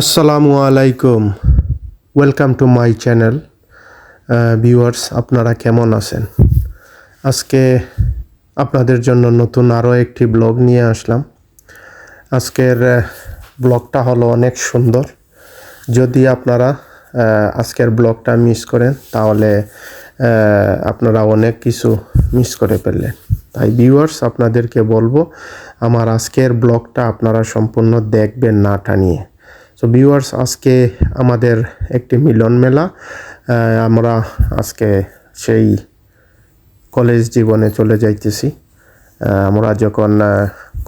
আসসালামু আলাইকুম, welcome to my channel. Viewers, আপনারা কেমন আছেন? আজকে আপনাদের জন্য নতুন আরও একটি ব্লগ নিয়ে আসলাম। আজকের ব্লগটা হলো অনেক সুন্দর। যদি আপনারা আজকের ব্লগটা মিস করেন তাহলে আপনারা অনেক কিছু মিস করে ফেললেন। তাই ভিউয়ার্স, আপনাদেরকে বলবো আমার আজকের ব্লগটা আপনারা সম্পূর্ণ দেখবেন না টানিয়ে। সো ভিউয়ার্স, আজকে আমাদের একটি মিলন মেলা। আমরা আজকে সেই কলেজ জীবনে চলে যাইতেছি। আমরা যখন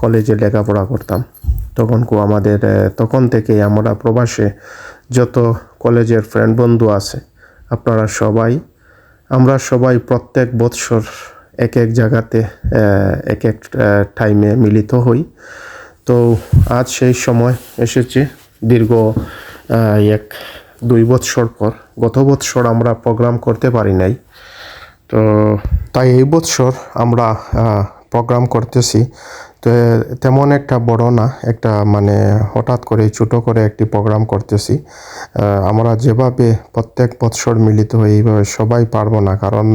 কলেজে লেখাপড়া করতাম তখন থেকেই আমরা প্রবাসে যত কলেজের ফ্রেন্ড বন্ধু আছে আমরা সবাই প্রত্যেক বৎসর এক এক জায়গাতে এক এক টাইমে মিলিত হই। তো আজ সেই সময় এসেছে দীর্ঘ 1-2 বৎসর পর। গত বৎসর আমরা প্রোগ্রাম করতে পারি নাই, তো তাই এই বৎসর আমরা প্রোগ্রাম করতেছি। তো তেমন একটা বড় না, একটা হঠাৎ করে ছোটো করে একটি প্রোগ্রাম করতেছি। আমরা যেভাবে প্রত্যেক বৎসর মিলিত হই এইভাবে সবাই পারবো না, কারণ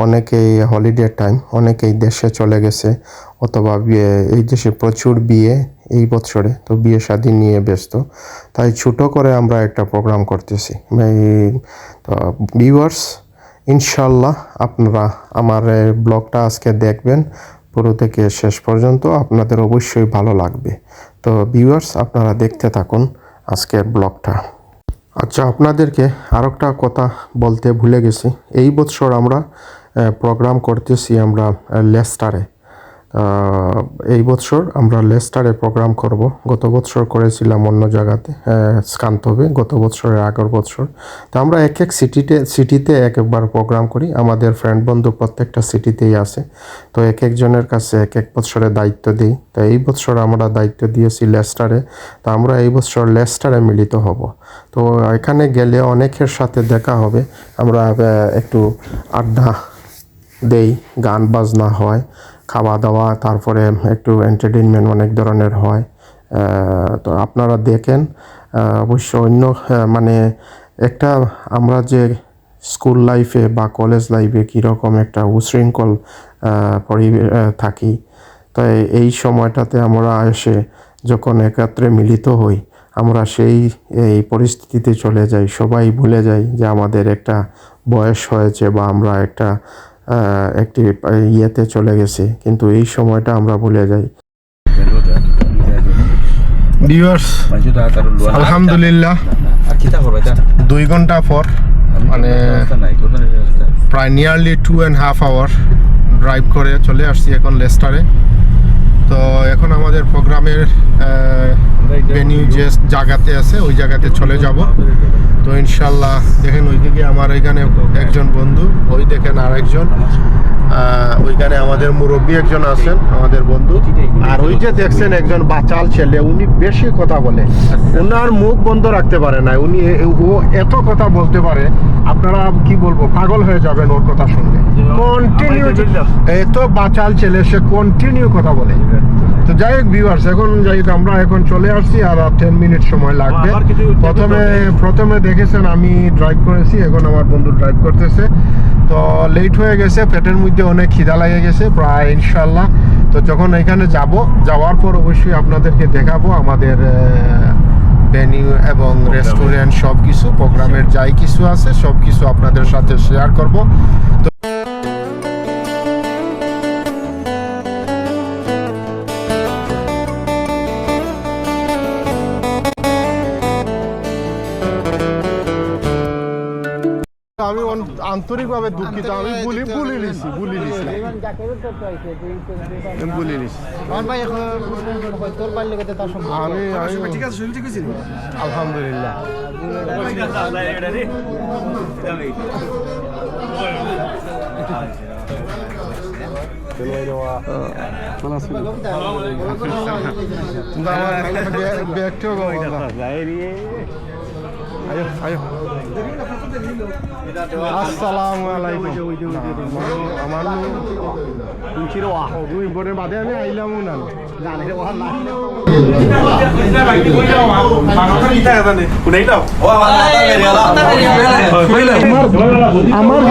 অনেকেই হলিডে টাইম, অনেকেই দেশে চলে গেছে, অথবা এই দেশে প্রচুর বিয়ে এই বছরে, তো বিয়ে শাদী নিয়ে ব্যস্ত। তাই ছোটো করে আমরা একটা প্রোগ্রাম করতেছি। তো ভিউয়ার্স, ইনশাল্লাহ আপনারা আমার ব্লগটা আজকে দেখবেন পুরো থেকে শেষ পর্যন্ত, আপনাদের অবশ্যই ভালো লাগবে। তো ভিউয়ার্স, আপনারা দেখতে থাকুন আজকের ব্লগটা। আচ্ছা, আপনাদেরকে আরেকটা কথা বলতে ভুলে গেছি। এই বছর আমরা প্রোগ্রাম করতেছি আমরা লেস্টারে। এই বছর আমরা লেস্টারে প্রোগ্রাম করব। গত বছর করেছিলাম অন্য জায়গাতে, স্কান্তবে, গত বছরের আগের বছর। তো আমরা এক এক সিটিতে এক একবার প্রোগ্রাম করি। আমাদের ফ্রেন্ড বন্ধু প্রত্যেকটা সিটিতেই আছে, তো এক একজনের কাছে এক এক বছরের দায়িত্ব দিই। তো এই বছর আমরা দায়িত্ব দিয়েছি লেস্টারে। তো আমরা এই বছর লেস্টারে মিলিত হব। তো এখানে গেলে অনেকের সাথে দেখা হবে, আমরা একটু আড্ডা দেই, গান বাজনা হয়, খাওয়া দাওয়া, তারপরে একটু এন্টারটেনমেন্ট অনেক ধরনের হয়। তো আপনারা দেখেন। অবশ্য অন্য একটা আমরা যে স্কুল লাইফে বা কলেজ লাইফে কীরকম একটা উশৃঙ্খল থাকি, তাই এই সময়টাতে আমরা এসে যখন একত্রে মিলিত হই, আমরা এই পরিস্থিতিতে চলে যাই, সবাই ভুলে যাই যে আমাদের একটা বয়স হয়েছে বা আমরা একটি ইয়েতে চলে গেছি, কিন্তু এই সময়টা আমরা ভুলে যাই। ভিউয়ার্স, আলহামদুলিল্লাহ 2 ঘন্টা পর, প্রায় নিয়ারলি 2.5 আওয়ার ড্রাইভ করে চলে আসছি এখন লেস্টারে। তো এখন আমাদের প্রোগ্রামের ভেনিউ যে জায়গাতে আছে ওই জায়গাতে চলে যাব। তো ইনশাল্লাহ দেখেন ওইদিকে আমার এখানে একজন বন্ধু, ওই দেখেন আরেকজন, ওইখানে আমাদের মুরব্বী একজন আছেন আমাদের বন্ধু, আর ওই যে দেখছেন একজন বাচাল ছেলে, উনি বেশি কথা বলে, ওনার মুখ বন্ধ রাখতে পারে না। ও এত কথা বলতে পারে, আপনারা কি বলবো, পাগল হয়ে যাবেন ওর কথা শুনলে। কন্টিনিউ, এত বাচাল ছেলে, সে কন্টিনিউ কথা বলে। তো যাই হোক ভিউয়ার্স, আমরা এখন চলে আসছি, আর 10 মিনিট সময় লাগবে। প্রথমে দেখেছেন আমি ড্রাইভ করেছি, এখন আমার বন্ধু ড্রাইভ করতেছে। তো লেট হয়ে গেছে, পেটের মধ্যে অনেক খিদা লেগে গেছে প্রায় ইনশাল্লাহ। তো যখন এখানে যাওয়ার পর অবশ্যই আপনাদেরকে দেখাবো আমাদের ভেনিউ এবং রেস্টুরেন্ট, সব কিছু, প্রোগ্রামের যাই কিছু আছে সব কিছু আপনাদের সাথে শেয়ার করব। তো আমি আন্তরিকভাবে দুঃখিত আমি বুলি লিছি আমি ঠিক আছে ঠিক আছে আলহামদুলিল্লাহ আসসালামালাইকুম আমার দুই বোনের বাদে আমি আইলাম না আমার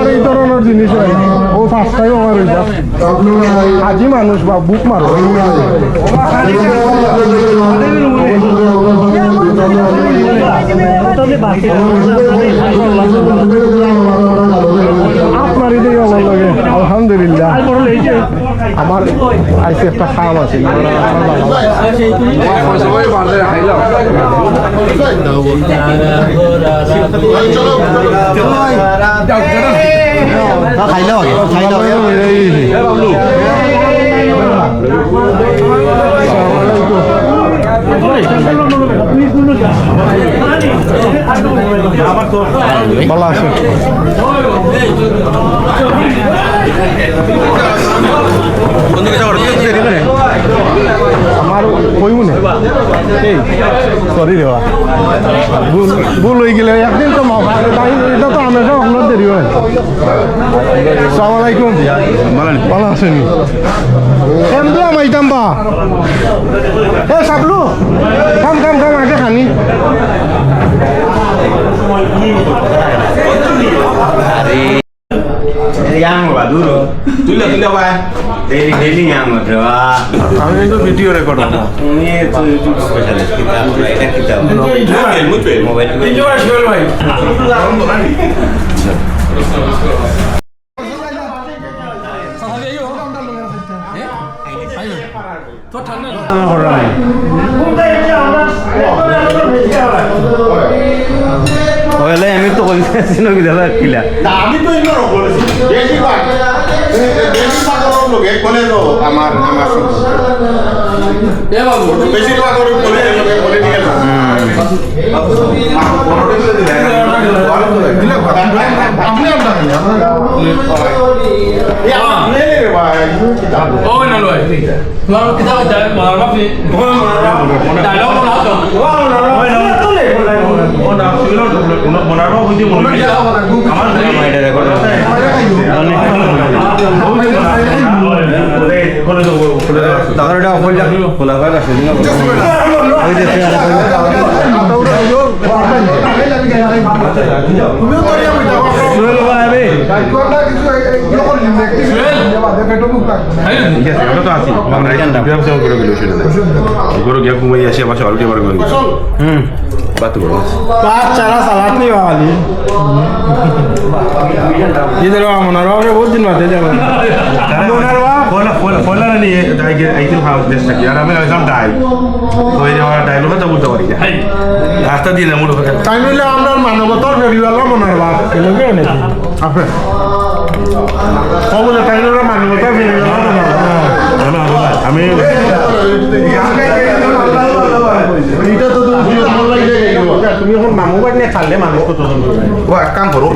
এই ধরনের জিনিস ও ফার্স্ট টাইম আমার আজি মানুষ বা বুক মারো আপনার এটাই আমার লাগে আলহামদুলিল্লাহ আমার আইসি একটা খাম আছে খাইলো ভালো আছে আমার কই মনে সরি রে ভুল হয়ে গেলে একদিন তো এটা তো আমার আপনার দেরি হয় আসসালামু আলাইকুম ভালো আছেন এমনি আমাইতাম বা এ সাবলু কাম আগে খানি yang apa dulu? Tulis apa? Daily yang apa? আমি কিন্তু ভিডিও রেকর্ড করব Ini itu YouTube spesialis kita, kita. Mobile. Coba jual baik. Oleh আমি তো কইতেছি না কি দাদা কিলা আমি তো ইনো বলেছি বেশিরভাগ লোকে কোনে তো আমার এ বাবু বেশিরভাগ লোকে বলে দিয়ে গেল আপনি ও না লয় তোমার কিতা যায় মার বাপি ডায়লগ না তো ওনা শুনো মনারবা হইছে মনে আমার মাইডা রেকর্ড দাদাটা অফল যা খোলা হয় আছে দিন ওই যে তুমি তো রিয়া মিটা শুনে লো ভাই এটা তো আছে আমরা ব্যবসা করে গেল সেটা গরু গিয়া ঘুমাই আসে বাসা আলটি বার করে बात करो बात चला सलाद नहीं वाली इधर आ मुनारवा के बहुत दिन बाद है मुनारवा फोला नहीं है आई थिंक हाउस देश तक यार हमें एकदम डाई तो ये वाला डायलॉग तो बोलते वाली है रास्ता दिले मुड़ के टाइम ले আমরা মানবতার ফেরিওয়ালা মুনারवा কেলগে নে আপে কবলে টাইম ले মানবতার ফেরিওয়ালা মুনারवा আমি এটা তো তুমি এখন মামু বাড়ি নিয়ে খালে মানুষ কত ও এক কাম করো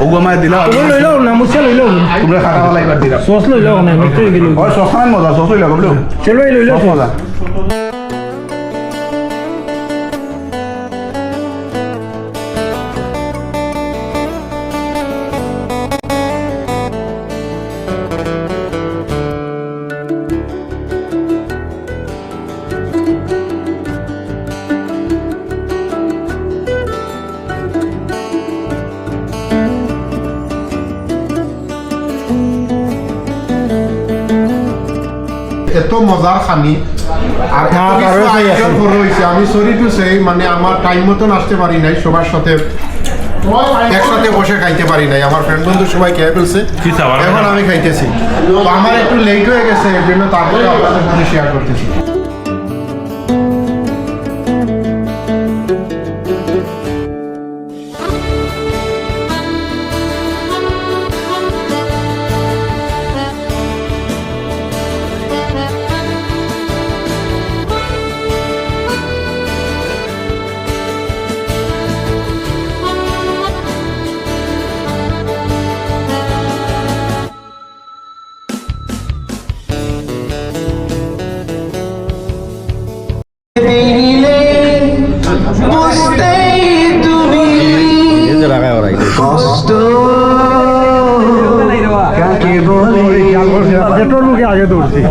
ওগু আমায় দিলা তুমি লইলো না মুছে লইলো তোমরা খাওয়া লাইবার দিলা সস লইলো না মিটে গেল ও সস খান মজা সস লইলো বলো চলো লইলো মজা এত মজার খানি আর আমি সরি টু সে মানে আমার টাইম মতন আসতে পারি নাই সবার সাথে একসাথে বসে খাইতে পারি নাই আমার ফ্রেন্ড বন্ধু সবাই খেয়ে ফেলছে এখন আমি খাইতেছি তো আমার একটু লেট হয়ে গেছে এর জন্য তারপরে আপনাদের সাথে শেয়ার করতেছি আগে দৌড়ছি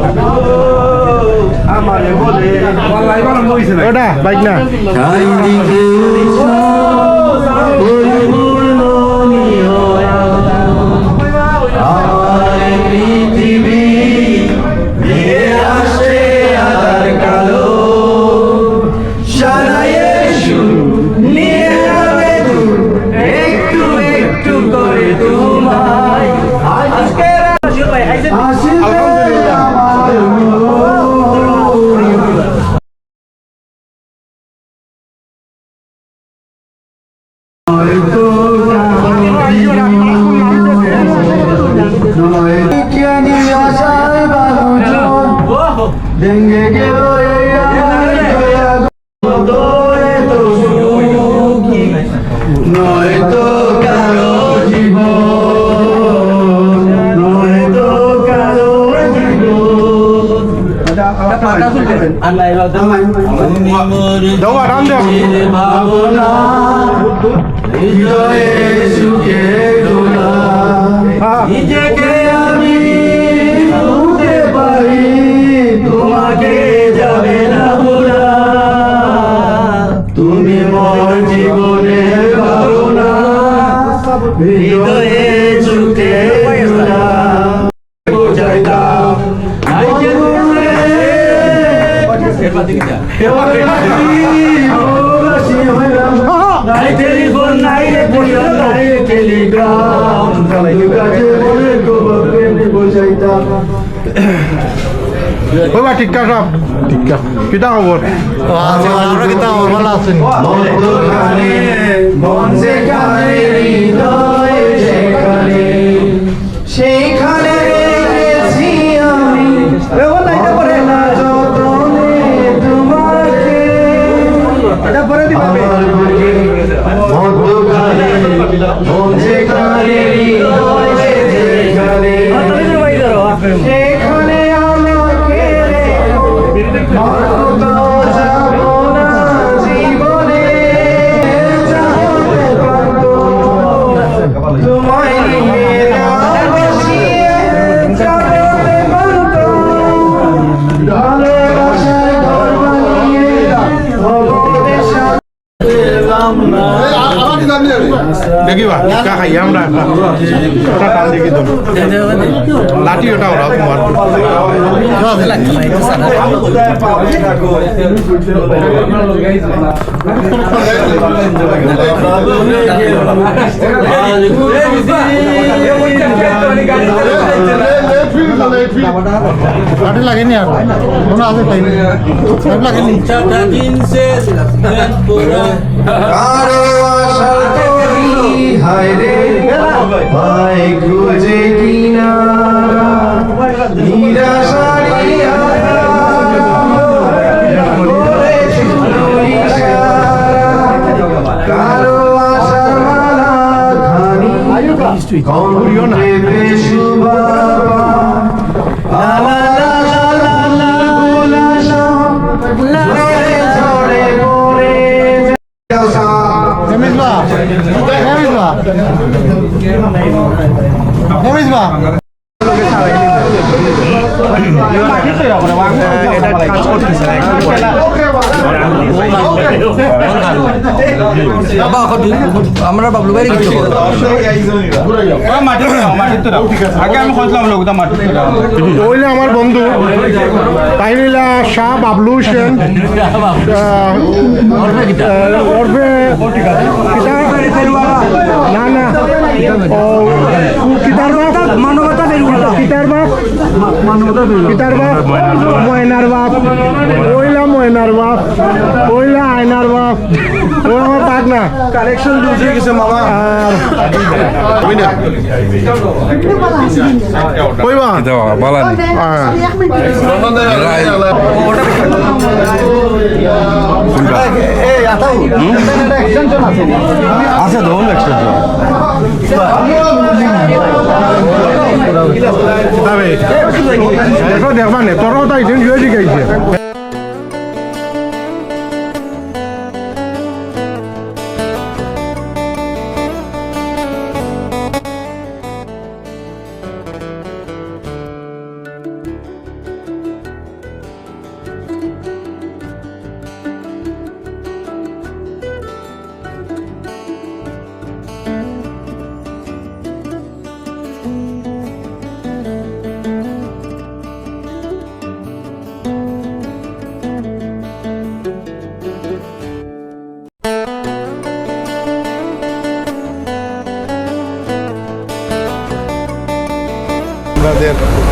ওটা বাইক না নিজেকে আমি ভুলতে পারি তোমাকে যাবে না ভোলা তুমি মোর জীবনের ভাবনা হৃদয়ে চুকে টেলিফোন নাই টেলিগ্রাম ওইবা ঠিক সব ঠিক কিতা খবর আমরা কিন্তু ভালো আছেন সেইখানে রেখেছি আমি যতনে তোমাকে আমার বুকে মধ্যখানে মন যেখানে হৃদয় যেখানে সেখানে আমাকে আর যাব না জীবনে তোমায় নিয়ে বসিয়ে যাবে বন্ধ ভালোবাসার ঘর বানিয়ে ভগবানের দেখিবা টিক্কা খাই আমরা দেখি তো লাঠি ওটা ওরা তোমার লাঠি লাগেনি আর কোনো আছে পাইনি লাগেনি কারো আশা করি হায় রে ভাই খুঁজে কিনারা নিরাশারি কারো আশার মালা খানি কণ্ঠে পেশু বাবা লা লা লা লা লা লা লা ঝরে পড়ে আমরা বাবলু ভাই ওইলে আমার বন্ধু তাইলা শাহ বাবলু হোসেন ওরফে না না মানবতা কিতার বাপ কিতার বাপ ময়নার বাপ ময়নার বাপ আয়নার বাপ ও আমার পাক না কালেকশন লুজ হয়ে গেছে মামা কইবা বালানি আছে ধরুন এক্সটেনশন দেখবা নে তোরাও তাই শিখাইছে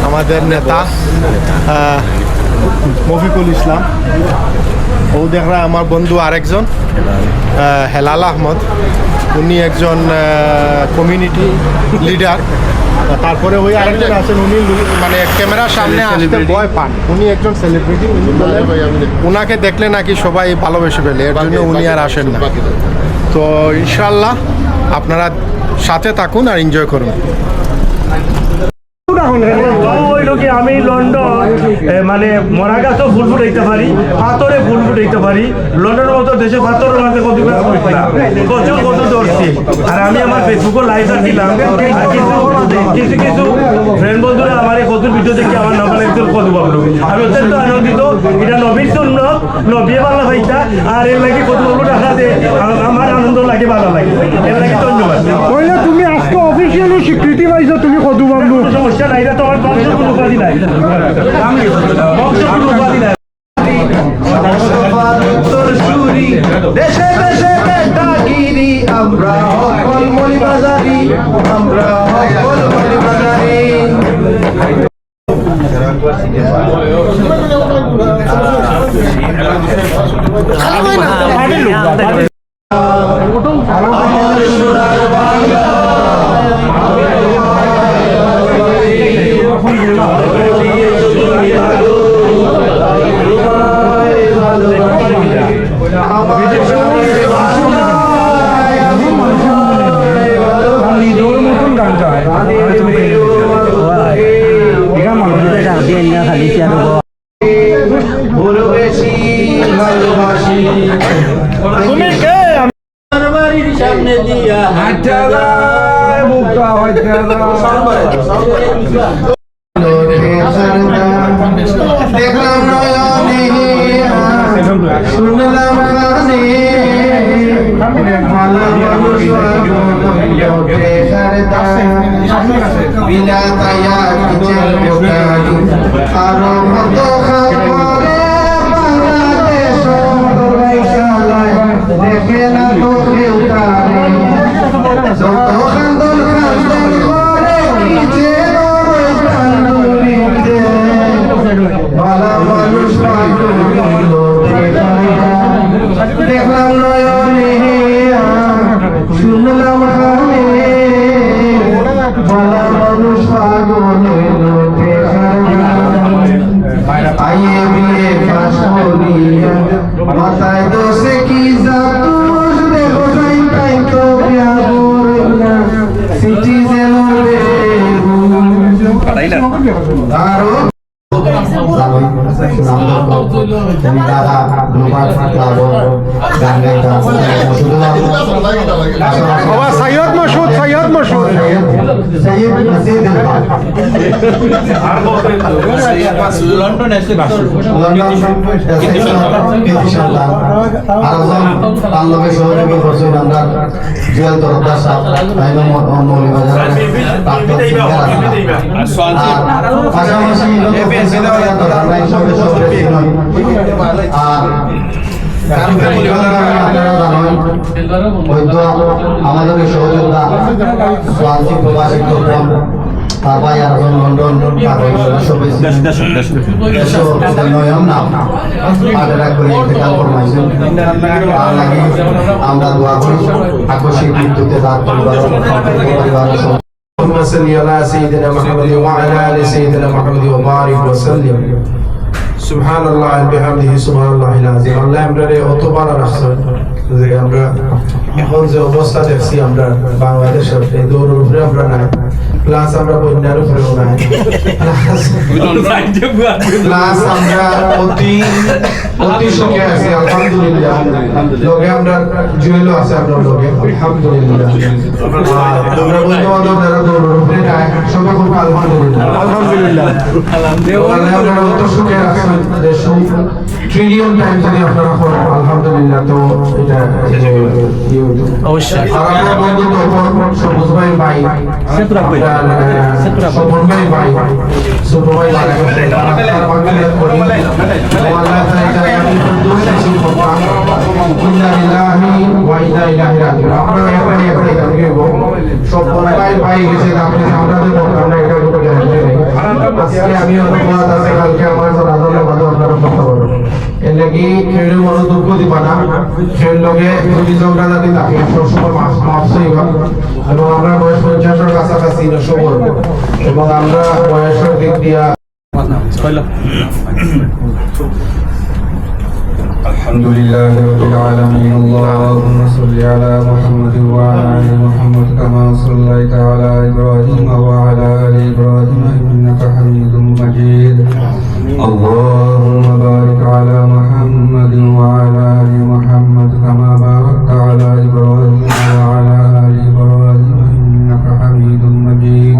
আমাদের নেতা মফিকুল ইসলাম। ও দেখরা আমার বন্ধু আরেকজন হেলাল আহমদ, উনি একজন কমিউনিটি লিডার। তারপরে ওই আরেকজন আছেন, উনি মানে ক্যামেরার সামনে আসতে ভয় পান, উনি একজন সেলিব্রিটি। উনাকে দেখলে নাকি সবাই ভালোবেসে ফেলে, এর জন্য উনি আর আসেন না। তো ইনশাল্লাহ আপনারা সাথে থাকুন আর এনজয় করুন। আমি লন্ডন মানে মরা গাছও ফুল ফুটাইতে পারি, পাথরে ফুল ফুটাইতে পারি। লন্ডনের মতো দেশে পাথরের মাঝে প্রচুর কত ধরছি। আর আমি আমার ফেসবুকে লাইভ দিলাম, কিছু কিছু ফ্রেন্ড বন্ধুরা আমার এই কত ভিডিও দেখে আমার নকল একজন কত ভাবলো। আমি অত্যন্ত আনন্দিত। এটা নবীর জন্য নবী ভালো ভাইটা, আর এর লাগে কত ভাবলো টাকা দেয়, আমার আনন্দ লাগে, ভালো লাগে। এর লাগে ধন্যবাদ। তুমি আজকে অফিসিয়ালি স্বীকৃতি পাইছো, তুমি কত বাবলু সমস্যা নাই, এটা তোমার বংশ কোনো উপাধি নাই, বংশ কোনো উপাধি নাই। দেশে দেশে বেটাগিরি, আমরা সকল মৌলবাজারি, আমরা সকল মৌলবাজারি। আমার সোনার বাংলা, সামনে দিয়া দেখলাম নয়নে, শুনলাম কানে, ভালো মানুষ বিনা তাইয়া কিচেন বোকারি, আরো কত খারে বাংলাদেশ দেখে না তো কেউ তারে, যত খান্দন খান্দন করে কিচেন ভালো মানুষ দেখলাম নয়নে, শুনলাম কানে, ভালো মানুষ আইয়ে বিয়ে পাশ করিয়া মাথায় দোষে কি জাতুষ, দেখো টাইম টাইম তো বিয়া বইলা সিটিজেন আরো সৈয়দ মসুদ, সৈয়দ মসুদ লন্ডন এসে সহযোগী করছেন আমরা জুয়েল তরফদার পাশাপাশি আমাদের সহযোগিতা সোয়ানসি প্রবাসী তরফ, তার ভাই আরেকজন লন্ডন আমরা দোয়া করি আকস্মিক মৃত্যুতে তার পরিবারের صل على سيدنا محمد وعلى ال سيدنا محمد وبارك وسلم سبحان الله بحمده سبحان الله العظيم। আল্লাহ আমরারে অত ভালো রাখছেন যে আমরা এখন যে অবস্থা দেখছি আমরা বাংলাদেশের এই দৌড়ের উপরে আমরা নাই, প্লাস আমরা বন্যার উপরেও নাই, প্লাস আমরা অতি অতি সুখে আছি আলহামদুলিল্লাহ। লোকে আমরা জুয়েলও আছে আপনার লোকে আলহামদুলিল্লাহ। আমরা বন্ধু বান্ধব যারা দৌড়ের উপরে নাই সবাই খুব আলহামদুলিল্লাহ আলহামদুলিল্লাহ। আপনারা অত সুখে আছেন যে ট্রিলিয়ন টাইম যদি আপনারা করেন আলহামদুলিল্লাহ। তো এটা অবশ্যই আর আমরা বন্ধু তখন সবুজ ভাই ভাই স্বপন ভাই ভাই ছোট ভাই স্বপন ভাই ভাই গেছে আমরা এটা আজকে আমি অনুবাদ আছে কালকে আমার সাধারণ বাদ আপনারা কথা বলবো এর লাগি খেলে মনো দুঃখ দিবা না খেল লগে যদি ঝগড়া লাগি থাকে সবসময় মাফসই হয় এবং আমরা বয়স 50 এর কাছাকাছি সবর এবং আমরা বয়সের দিক দিয়া الحمد لله رب العالمين اللهم صل على محمد وعلى ال محمد كما صليت على ابراهيم وعلى ال ابراهيم انك حميد مجيد اللهم بارك على محمد وعلى ال محمد كما باركت على ابراهيم وعلى ال ابراهيم انك حميد مجيد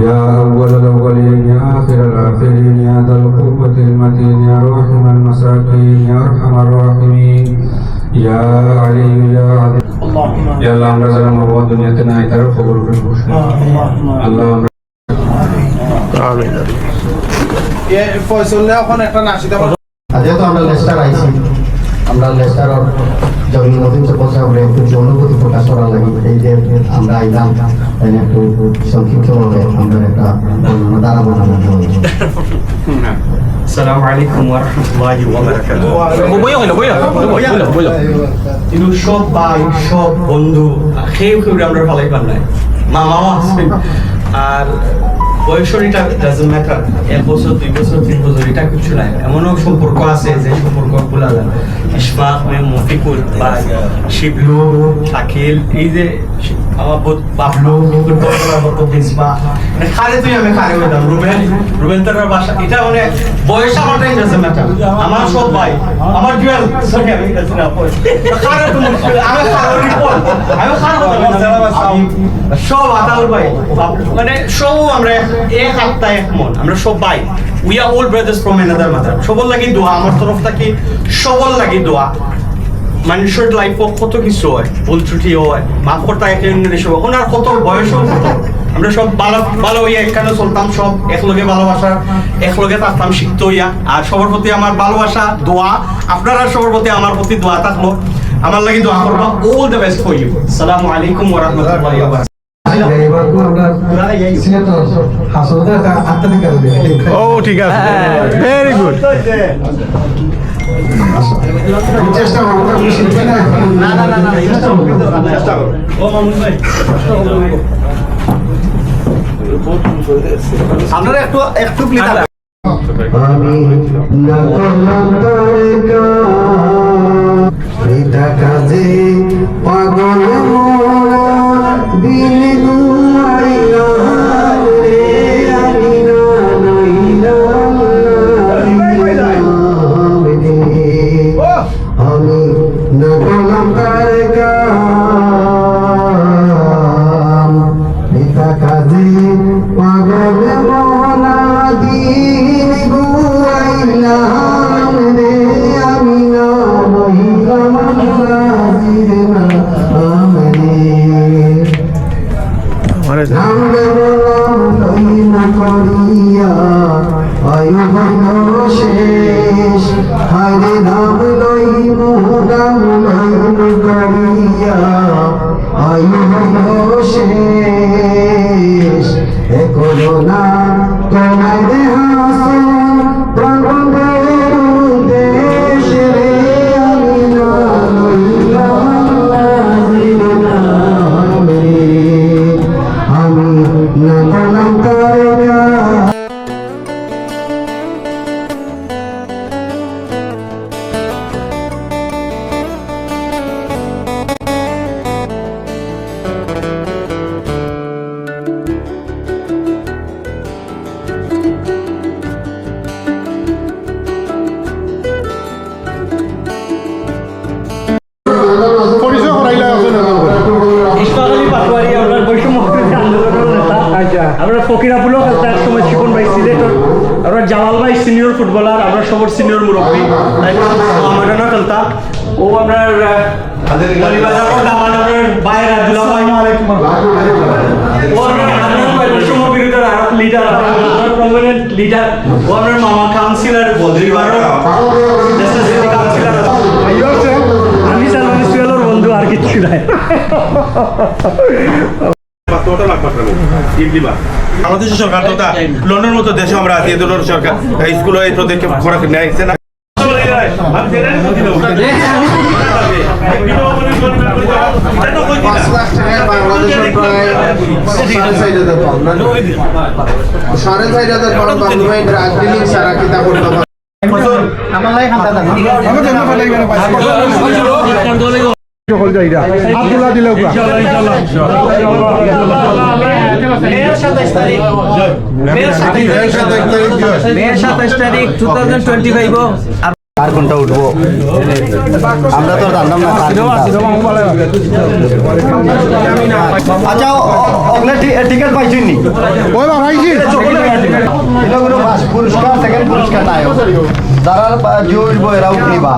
يا اول الاولين يا اخر الاخرين يا ذا القوه المتين يا راحم المساكين يا ارحم الراحمين يا علي يا عظيم يا الله আমরা যারা মোহাম্মদ দুনিয়াতে নাই তার খবর করে বসে আল্লাহ আমিন। যেহেতু আমরা লেস্টার আইছি আমরা লেস্টারের যখন নতুন বছর আমরা একটু অনুভূতি প্রকাশ করার লাগে এই যে আমরা আইলাম তাই একটু সংক্ষিপ্তভাবে আমরা একটা ধারা বানানো Assalamu alaikum wa rahmatullahi wa barakatuh. ইনু সব ভাই সব বন্ধু খেয়ে খেয়ে আমরা ভালোই পান নাই মামাও আসবেন আর বয়সের এটা ডাজন্ট ম্যাটার 1 বছর 2 বছর 3 বছর এটা কিছু নাই এমনও সম্পর্ক আছে যে সম্পর্ক ভোলা যায় ইশফাক মফিকুল বা শিবলু শাকিল এই যে আমার বাবলু খালে তুই আমি খালে হইতাম রুবেন তার বাসা এটা মানে বয়স আমার টাইম ডাজন্ট ম্যাটার আমার সব ভাই আমার জুয়েল সরি আমি এটা না খালে তো মুশকিল আমি খালে রিপোর্ট আমি খালে সব আতাউল ভাই মানে সব আমরা এক আত্মা এক মন আমরা সব ভাই we are all brothers from another mother সবল লাগি দোয়া আমার তরফ থেকে সবল লাগি দোয়া মানুষের লাইফে কত কিছু হয় ভুল ত্রুটি হয় মাফ করতে একে অন্যের সব ওনার কত বয়সও কত আমরা সব ভালো ভালো হইয়া একখানে চলতাম সব একলগে ভালোবাসা একলগে থাকতাম শিখতে হইয়া আর সবার প্রতি আমার ভালোবাসা দোয়া আপনারা সবার প্রতি আমার প্রতি দোয়া থাকলো আমার লাগি দোয়া করবো all the best for you আসসালামু আলাইকুম ওয়া রাহমাতুল্লাহি ওয়া বারাকাতুহু ও ঠিক আছে ভেরি গুড চেষ্টা করবো ও মামুন ভাই আপনারা একটু প্লিজ আমি না করলাম এটা কাজে পাগল দিন গুয়াইলা রে আমি না নইলাম আমি না করলাম কাম এটা কাজে পাগল মনা দিন গুয়াইলাম রে আমি না নইলাম রাজির না আমরে নাম বললাম লইনা করিয়া আয়ু হইল শেষ হারে নাম লইব নাম লইল করিয়া আয়ু হইল শেষ এখনো না তোমায় দেহাস প্রাণের উদ্দেশ রে আমি না লইলাম রাজির নাম রে আমি না করলাম তারা পরিচয় করাইলা ইসমাইল পাটোয়ারি আমরা বৈষম্য বিরোধী আন্দোলনের নেতা আমরা ফকিরাপুলও খেলতে এক সময় শিকন ভাই সিলেটর আমরা জামাল ভাই সিনিয়র ফুটবলার আমরা সবার সিনিয়র মুরব্বী আমারও খেলতা ও আপনার বাইরে দুলাভাই ও আপনার বৈষম্য বিরোধী লিডার প্রমিনেন্ট লিডার ও আপনার মামা কাউন্সিলর বদ্রিবারও কাউন্সিলর আমি সালমান সুয়েলের বন্ধু আর কিচ্ছু নাই বাংলাদেশের সরকার তথা লন্ডনের মতো দেশে আমরা আছি, এই ধরনের সরকার স্কুলে এই পদক্ষেপ করা নেয়ছে না। আর কোনটা উঠবো আমরা তো জানতাম না আচ্ছা টিকিট পাইছেন নি পুরস্কার সেকেন্ড পুরস্কার নাই যারা জুড়বো এরা উঠনিবা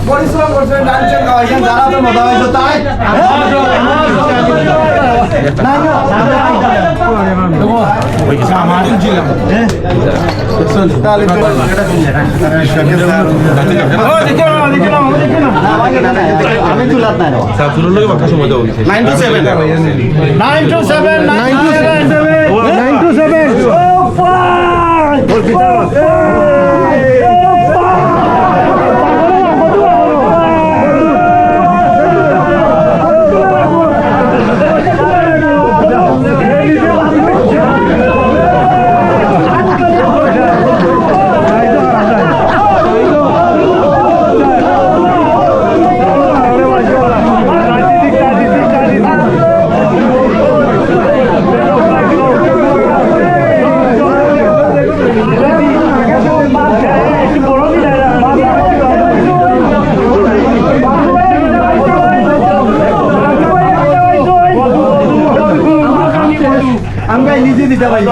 পরিশ্রম করছেন ডান্সের গাওয়াইছেন যারা তো মজা হয়েছে তাই আমি তুলাত নাই 927 927 ভাই নিজে দিতে পারি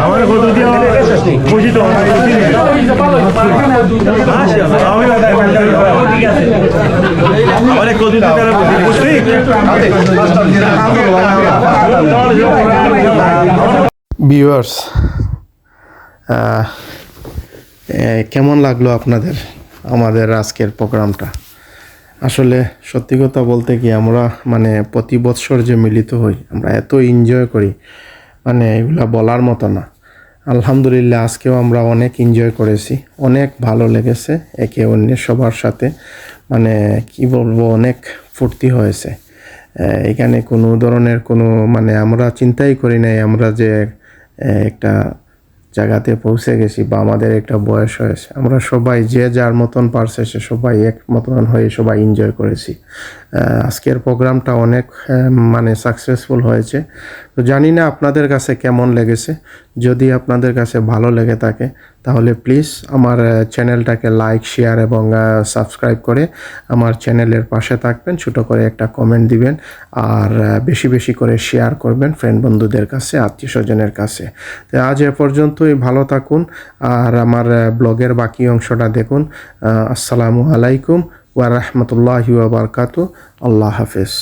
আমার কত দিয়ে খুশি তো অনেক কত ভিউয়ার্স, কেমন লাগলো আপনাদের আমাদের আজকের প্রোগ্রামটা? আসলে সত্যি কথা বলতে কি, আমরা মানে প্রতি বৎসর যে মিলিত হই, আমরা এত এনজয় করি, মানে এগুলা বলার মতো না। আলহামদুলিল্লাহ, আজকেও আমরা অনেক এনজয় করেছি, অনেক ভালো লেগেছে একে অন্যের সবার সাথে, মানে কি বলবো, অনেক ফুর্তি হয়েছে। এখানে কোনো ধরনের কোনো মানে আমরা চিন্তাই করি নাই আমরা যে একটা জায়গাতে পৌঁছে গেছি বা আমাদের একটা বয়স হয়েছে। আমরা সবাই যে যার মতন পারছে সে সবাই এক মতন হয়ে সবাই এনজয় করেছি। আজকের প্রোগ্রামটা অনেক মানে সাকসেসফুল হয়েছে। তো জানি না আপনাদের কাছে কেমন লেগেছে। যদি আপনাদের কাছে ভালো লেগে থাকে তাহলে প্লিজ আমার চ্যানেলটাকে লাইক, শেয়ার এবং সাবস্ক্রাইব করে আমার চ্যানেলের পাশে থাকবেন। ছোটো করে একটা কমেন্ট দিবেন আর বেশি বেশি করে শেয়ার করবেন ফ্রেন্ড বন্ধুদের কাছে, আত্মীয় স্বজনের কাছে। তো আজ এ পর্যন্তই, ভালো থাকুন আর আমার ব্লগের বাকি অংশটা দেখুন। আসসালামু আলাইকুম ওয়া রাহমাতুল্লাহি ওয়া বারাকাতুহু। আল্লাহ হাফেজ।